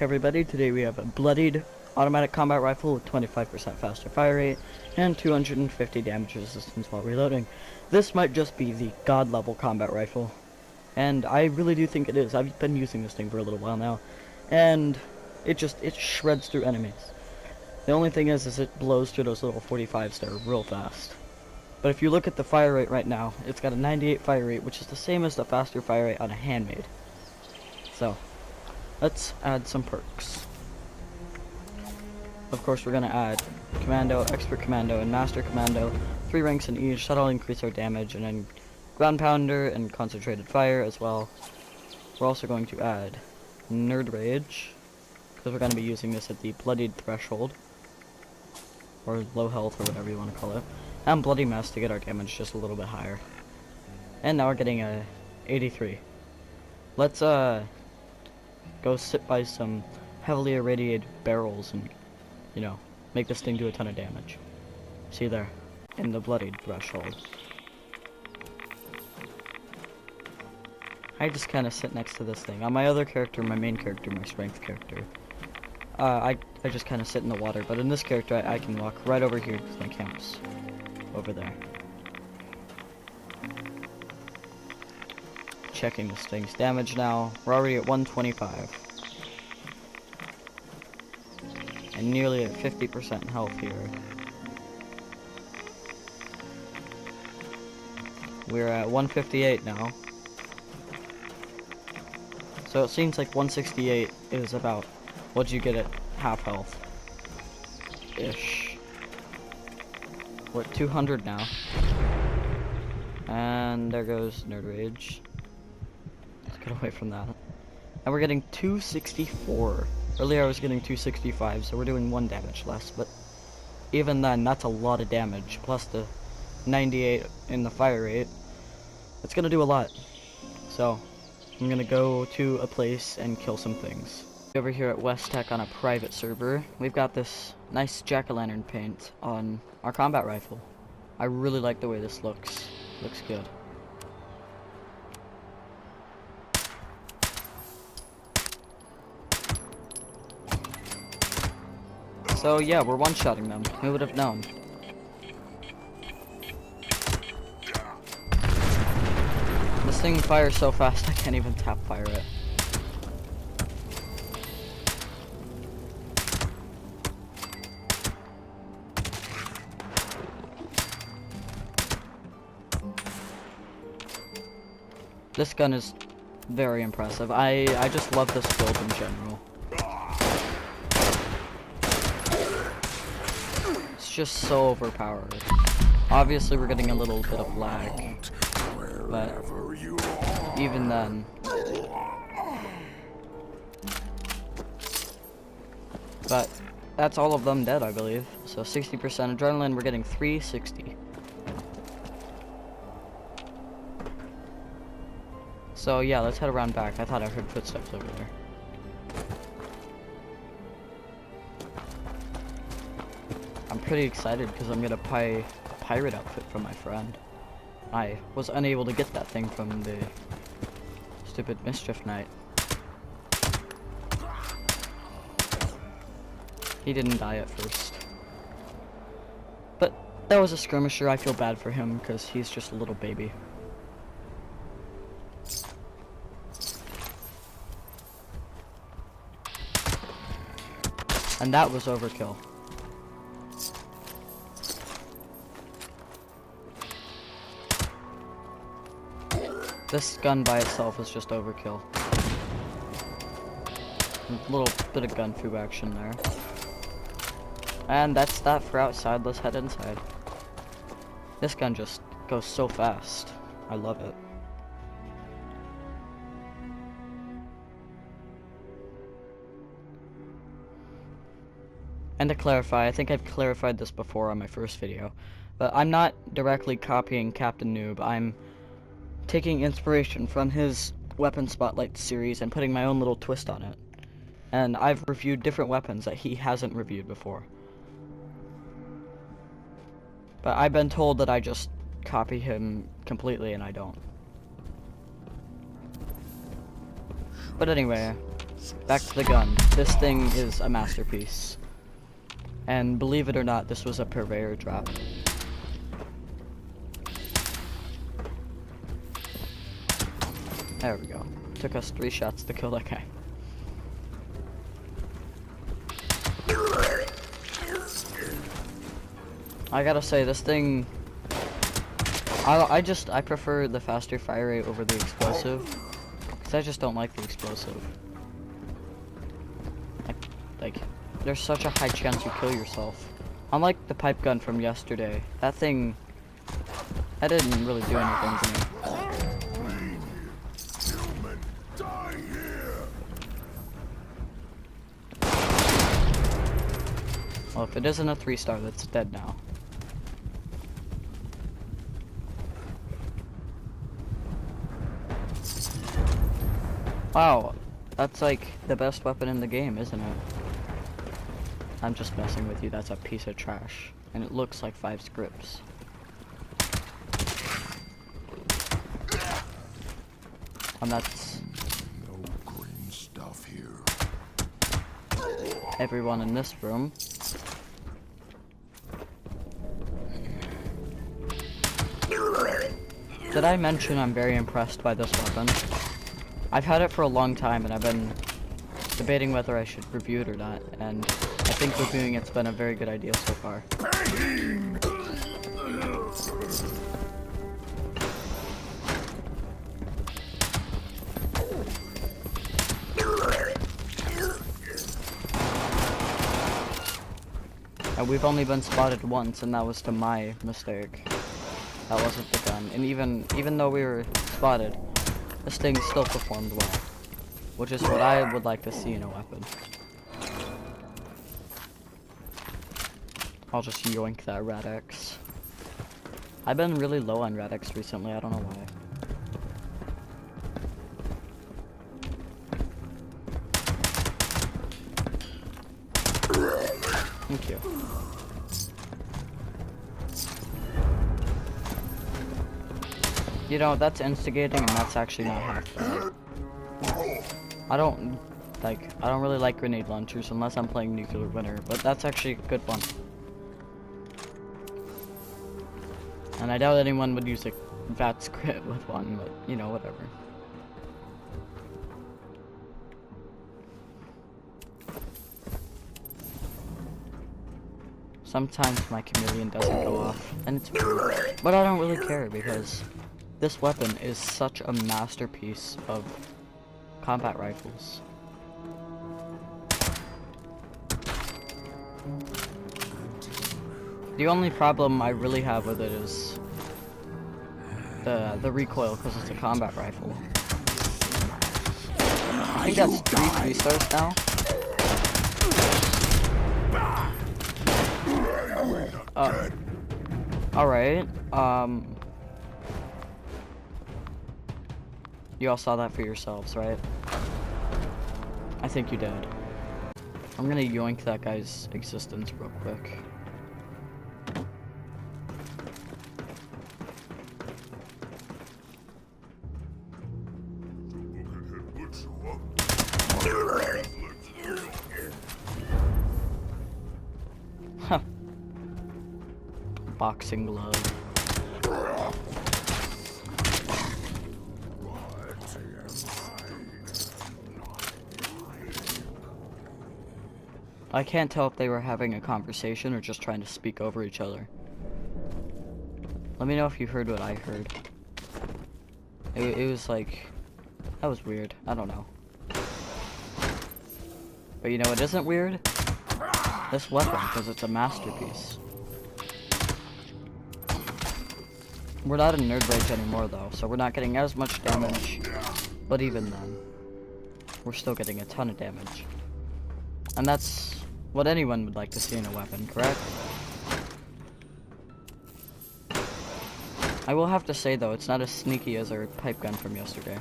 Everybody, today we have a bloodied automatic combat rifle with 25% faster fire rate and 250 damage resistance while reloading. This might just be the god level combat rifle, and I really do think it is. I've been using this thing for a little while now, and it shreds through enemies. The only thing is it blows through those little 45s there real fast. But if you look at the fire rate right now, it's got a 98 fire rate, which is the same as the faster fire rate on a handmade. So let's add some perks. Of course, we're going to add Commando, Expert Commando, and Master Commando, 3 ranks in each. That'll increase our damage, and then Ground Pounder and Concentrated Fire as well. We're also going to add Nerd Rage, because we're going to be using this at the Bloodied Threshold, or Low Health, or whatever you want to call it, and Bloody Mess to get our damage just a little bit higher. And now we're getting a 83. Let's go sit by some heavily irradiated barrels and, you know, make this thing do a ton of damage. See there, in the Bloodied Threshold. I just kind of sit next to this thing. On my other character, my main character, my strength character, I just kind of sit in the water, but in this character I can walk right over here because my camp's over there. Checking this thing's damage now. We're already at 125. And nearly at 50% health here. We're at 158 now. So it seems like 168 is about what you get at half health. Ish. We're at 200 now. And there goes Nerd Rage. Let's get away from that. And we're getting 264. Earlier I was getting 265, so we're doing 1 damage less, but even then, that's a lot of damage, plus the 98 in the fire rate. It's gonna do a lot. So, I'm gonna go to a place and kill some things. Over here at West Tech on a private server, we've got this nice jack-o'-lantern paint on our combat rifle. I really like the way this looks. Looks good. So yeah, we're one-shotting them. Who would have known? This thing fires so fast I can't even tap fire it. This gun is very impressive. I just love this build in general. Just so overpowered. Obviously we're getting a little bit of lag, but even then. But that's all of them dead, I believe. So 60% adrenaline, we're getting 360. So yeah, let's head around back. I thought I heard footsteps over there. I'm pretty excited because I'm gonna buy a pirate outfit from my friend. I was unable to get that thing from the stupid Mischief Knight. He didn't die at first. But that was a skirmisher. I feel bad for him because he's just a little baby. And that was overkill. This gun by itself is just overkill. A little bit of gun foo action there. And that's that for outside. Let's head inside. This gun just goes so fast. I love it. And to clarify, I think I've clarified this before on my first video, but I'm not directly copying Captain Noob. I'm taking inspiration from his Weapon Spotlight series and putting my own little twist on it. And I've reviewed different weapons that he hasn't reviewed before. But I've been told that I just copy him completely, and I don't. But anyway, back to the gun. This thing is a masterpiece. And believe it or not, this was a purveyor drop. There we go. Took us 3 shots to kill that guy. I gotta say, this thing... I prefer the faster fire rate over the explosive. Because I just don't like the explosive. Like, there's such a high chance you kill yourself. Unlike the pipe gun from yesterday, that thing... that didn't really do anything to me. Well, if it isn't a 3-star, that's dead now. Wow, that's like the best weapon in the game, isn't it? I'm just messing with you, that's a piece of trash. And it looks like 5 scripts. And that's... no green stuff here. Everyone in this room. Did I mention I'm very impressed by this weapon? I've had it for a long time and I've been debating whether I should review it or not, and I think reviewing it's been a very good idea so far. And we've only been spotted once, and that was to my mistake. That wasn't the gun. And even though we were spotted, this thing still performed well. Which is what I would like to see in a weapon. I'll just yoink that Rad-X. I've been really low on Rad-X recently, I don't know why. Thank you. You know, that's instigating and that's actually not half bad. I don't really like grenade launchers unless I'm playing Nuclear Winter, but that's actually good fun. And I doubt anyone would use a VAT script with one, but you know, whatever. Sometimes my chameleon doesn't go off, and it's weird. But I don't really care because this weapon is such a masterpiece of combat rifles. The only problem I really have with it is the recoil, because it's a combat rifle. I think that's 3 3-stars now. Alright, you all saw that for yourselves, right? I think you did. I'm gonna yoink that guy's existence real quick. Huh. Boxing glove. I can't tell if they were having a conversation or just trying to speak over each other. Let me know if you heard what I heard. It was like... that was weird. I don't know. But you know what isn't weird? This weapon, because it's a masterpiece. We're not in Nerd Rage anymore though, so we're not getting as much damage. But even then, we're still getting a ton of damage. And that's what anyone would like to see in a weapon, correct? I will have to say though, it's not as sneaky as our pipe gun from yesterday.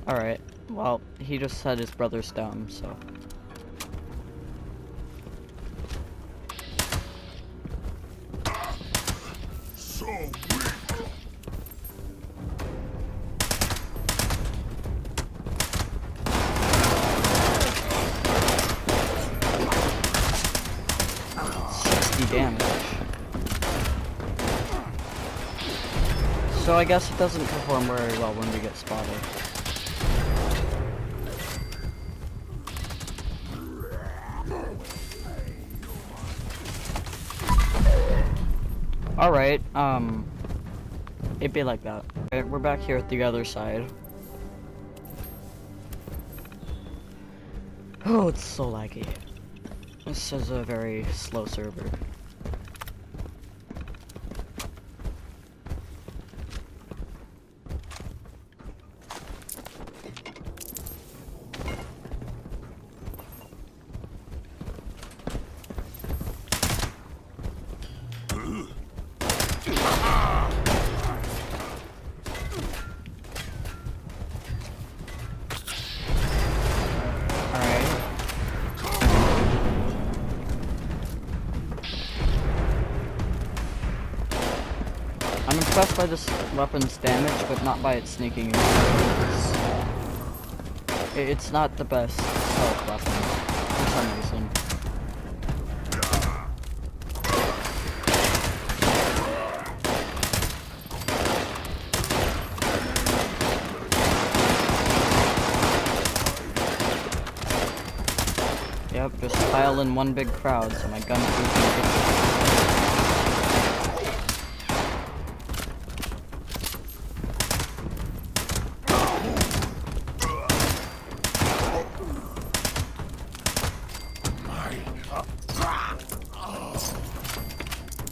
Alright, well, he just said his brother's dumb, so. So weak. Damage. So I guess it doesn't perform very well when we get spotted. Alright, it'd be like that. Alright, we're back here at the other side. Oh, it's so laggy. This is a very slow server. I'm impressed by this weapon's damage, but not by its sneaking abilities. It's not the best stealth weapon, for some reason. Yep, just pile in one big crowd so my gun can get.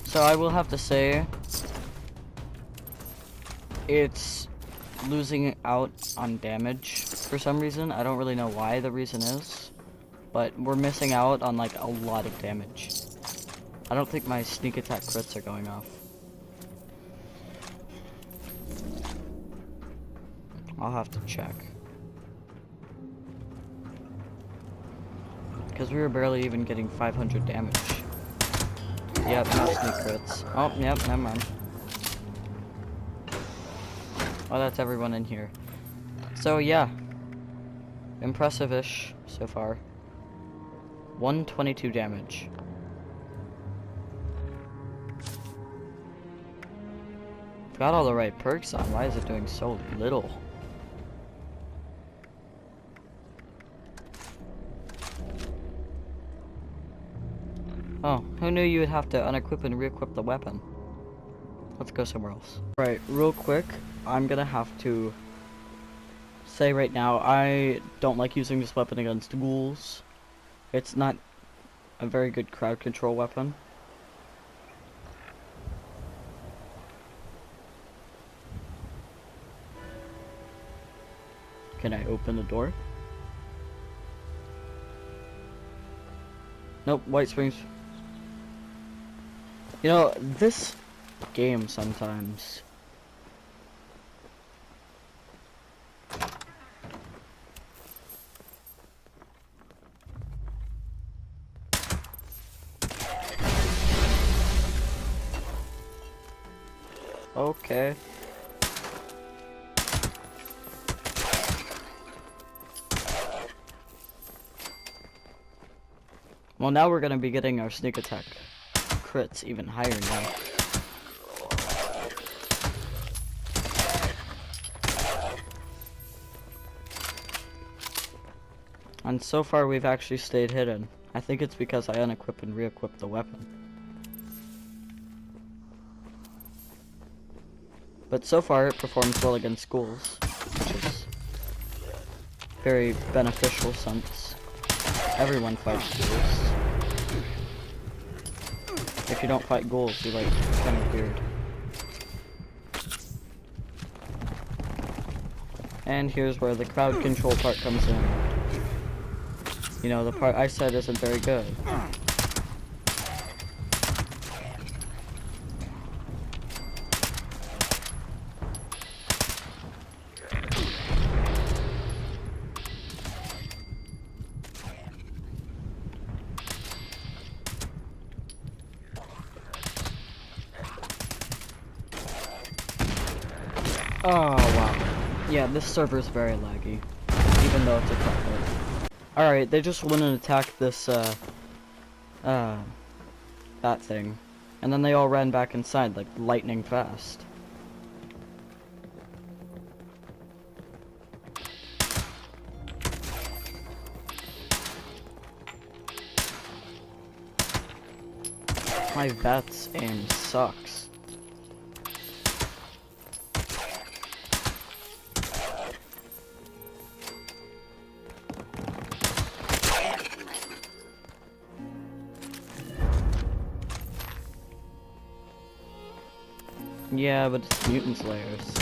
So I will have to say, it's losing out on damage for some reason. I don't really know why the reason is, but we're missing out on like a lot of damage. I don't think my sneak attack crits are going off. I'll have to check. Because we were barely even getting 500 damage. Yep, no sneak crits. Oh, yep, never mind. Oh, that's everyone in here. So, yeah. Impressive-ish so far. 122 damage. Got all the right perks on. Why is it doing so little? Oh, who knew you would have to unequip and re-equip the weapon? Let's go somewhere else. Right, real quick, I'm gonna have to say right now, I don't like using this weapon against ghouls. It's not a very good crowd control weapon. Can I open the door? Nope, white springs. You know, this game sometimes. Okay. Well, now we're gonna be getting our sneak attack crits even higher now. And so far we've actually stayed hidden. I think it's because I unequip and re-equip the weapon. But so far it performs well against ghouls, which is very beneficial since everyone fights ghouls. If you don't fight ghouls, you're like kind of weird. And here's where the crowd control part comes in. You know, the part I said isn't very good. Oh, wow. Yeah, this server is very laggy, even though it's a private. Alright, they just went and attacked this, that thing. And then they all ran back inside, like, lightning fast. My vet's aim sucks. Yeah, but it's mutant slayers.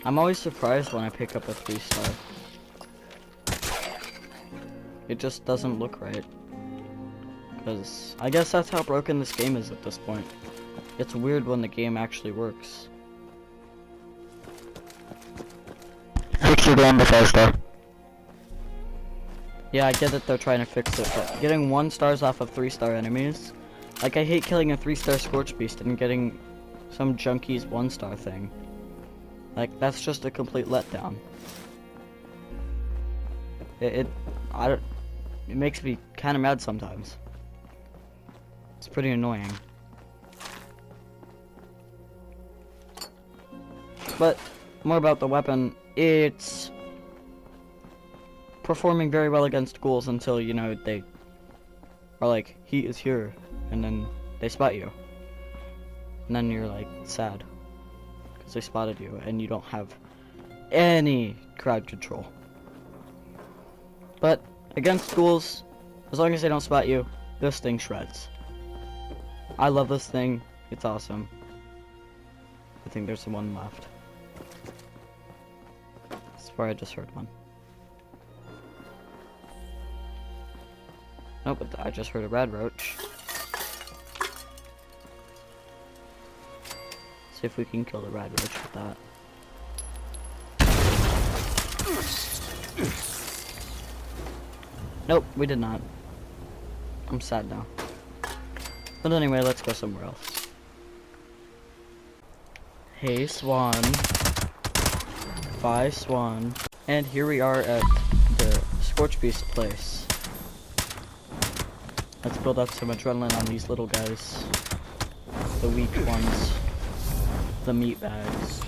I'm always surprised when I pick up a 3-star. It just doesn't look right. Because I guess that's how broken this game is at this point. It's weird when the game actually works. Fix your game, Bethesda. Yeah, I get that they're trying to fix it, but getting 1 stars off of 3-star enemies, like I hate killing a 3-star Scorch Beast and getting some junkie's 1-star thing. Like, that's just a complete letdown. It makes me kind of mad sometimes. It's pretty annoying. But more about the weapon, it's performing very well against ghouls until, you know, they are like, he is here, and then they spot you. And then you're like, sad. Because they spotted you, and you don't have any crowd control. But against ghouls, as long as they don't spot you, this thing shreds. I love this thing, it's awesome. I think there's one left. I swear I just heard one. Nope, but I just heard a red roach. See if we can kill the red roach with that. Nope, we did not. I'm sad now. But anyway, let's go somewhere else. Hey, Swan. Bye, Swan. And here we are at the Scorch Beast place. Let's build up some adrenaline on these little guys. The weak ones. The meat bags.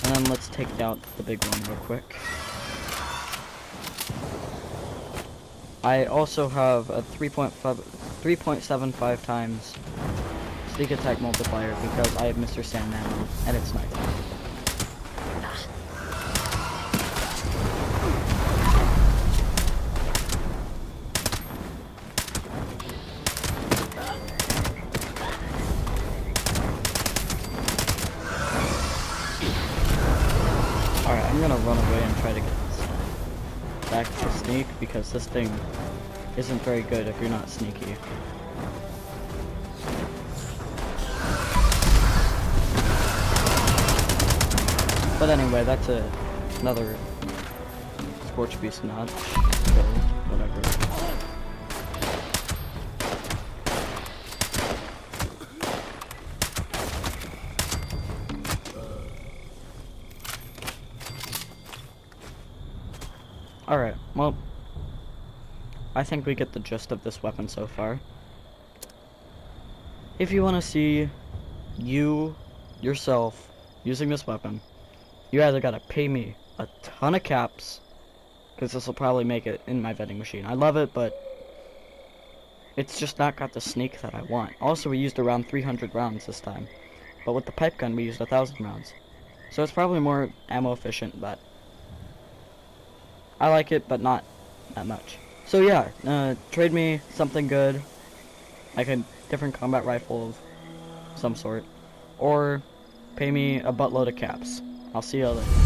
And then let's take out the big one real quick. I also have a 3.75 times sneak attack multiplier because I have Mr. Sandman and it's nighttime. Alright, I'm gonna run away and try to get this back to sneak because this thing isn't very good if you're not sneaky. But anyway, that's another Scorch Beast notch, so whatever. Alright, well, I think we get the gist of this weapon so far. If you want to see you, yourself, using this weapon, you either gotta pay me a ton of caps, because this will probably make it in my vending machine. I love it, but it's just not got the sneak that I want. Also, we used around 300 rounds this time, but with the pipe gun we used 1,000 rounds. So it's probably more ammo efficient, but I like it, but not that much. So yeah, trade me something good, like a different combat rifle of some sort, or pay me a buttload of caps. I'll see you later.